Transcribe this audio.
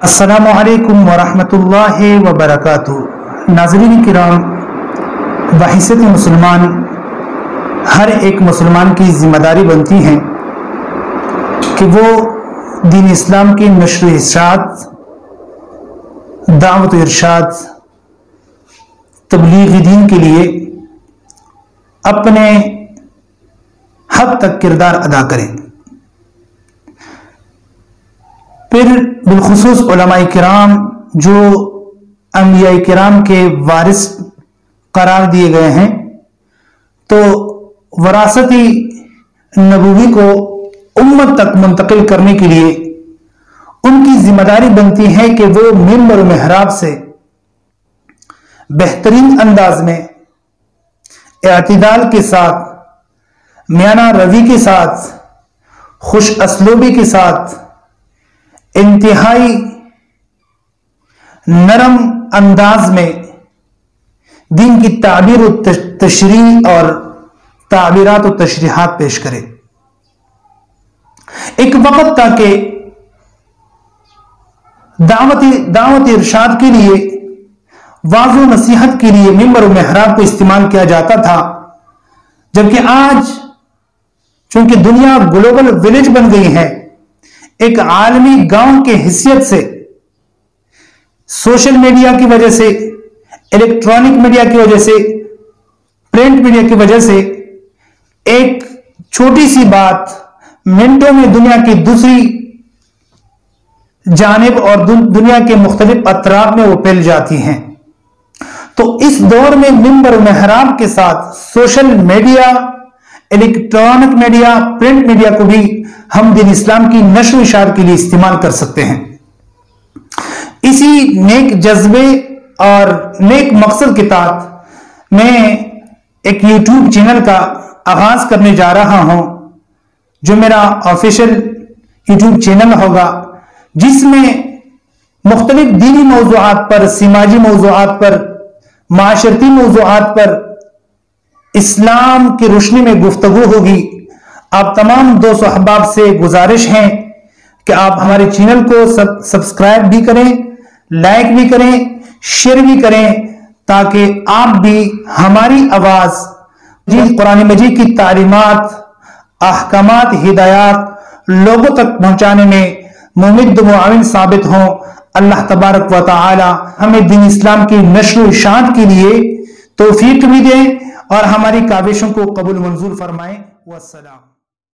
السلام علیکم ورحمۃ اللہ وبرکاتہ۔ ناظرین کرام، بحیثیت مسلمان ہر ایک مسلمان کی ذمہ داری بنتی ہے کہ وہ دین اسلام کی نشر و ارشاد، دعوت و ارشاد، تبلیغ دین کے لیے اپنے حد تک کردار ادا کرے۔ پھر بالخصوص علماء کرام جو انبیاء کرام کے وارث قرار دیے گئے ہیں، تو وراثتی نبوی کو امت تک منتقل کرنے کے لیے ان کی ذمہ داری بنتی ہے کہ وہ منبر و محراب سے بہترین انداز میں اعتدال کے ساتھ، میانہ روی کے ساتھ، خوش اسلوبی کے ساتھ، انتہائی نرم انداز میں دین کی تعبیر و تشریح اور تعبیرات و تشریحات پیش کرے۔ ایک وقت تھا کہ دعوت ارشاد کے لیے، واضح و نصیحت کے لیے منبر و محراب کو استعمال کیا جاتا تھا، جبکہ آج چونکہ دنیا گلوبل ولیج بن گئی ہے، ایک عالمی گاؤں کے حیثیت سے سوشل میڈیا کی وجہ سے، الیکٹرانک میڈیا کی وجہ سے، پرنٹ میڈیا کی وجہ سے ایک چھوٹی سی بات منٹوں میں دنیا کی دوسری جانب اور دنیا کے مختلف اطراف میں وہ پھیل جاتی ہیں۔ تو اس دور میں منبر و محراب کے ساتھ social media, electronic media, print media کو بھی ہم دین اسلام کی نشر و اشاعت کے لیے استعمال کر سکتے ہیں۔ اسی نیک جذبے اور نیک مقصد کے تحت میں ایک یوٹیوب چینل کا آغاز کرنے جا رہا ہوں، جو میرا آفیشیل یوٹیوب چینل ہوگا، جس میں مختلف دینی موضوعات پر، سماجی موضوعات پر، معاشرتی موضوعات پر اسلام کی روشنی میں گفتگو ہوگی۔ آپ تمام دوست و احباب سے گزارش ہے کہ آپ ہمارے چینل کو سبسکرائب بھی کریں، لائک بھی کریں، شیئر بھی کریں، تاکہ آپ بھی ہماری آواز قرآن مجید کی تعلیمات، احکامات، ہدایات لوگوں تک پہنچانے میں ممد و معاون ثابت ہوں۔ اللہ تبارک و تعالی ہمیں دین اسلام کی نشر و اشاعت کے لیے توفیق بھی دے اور ہماری کاوشوں کو قبول منظور فرمائے۔ والسلام۔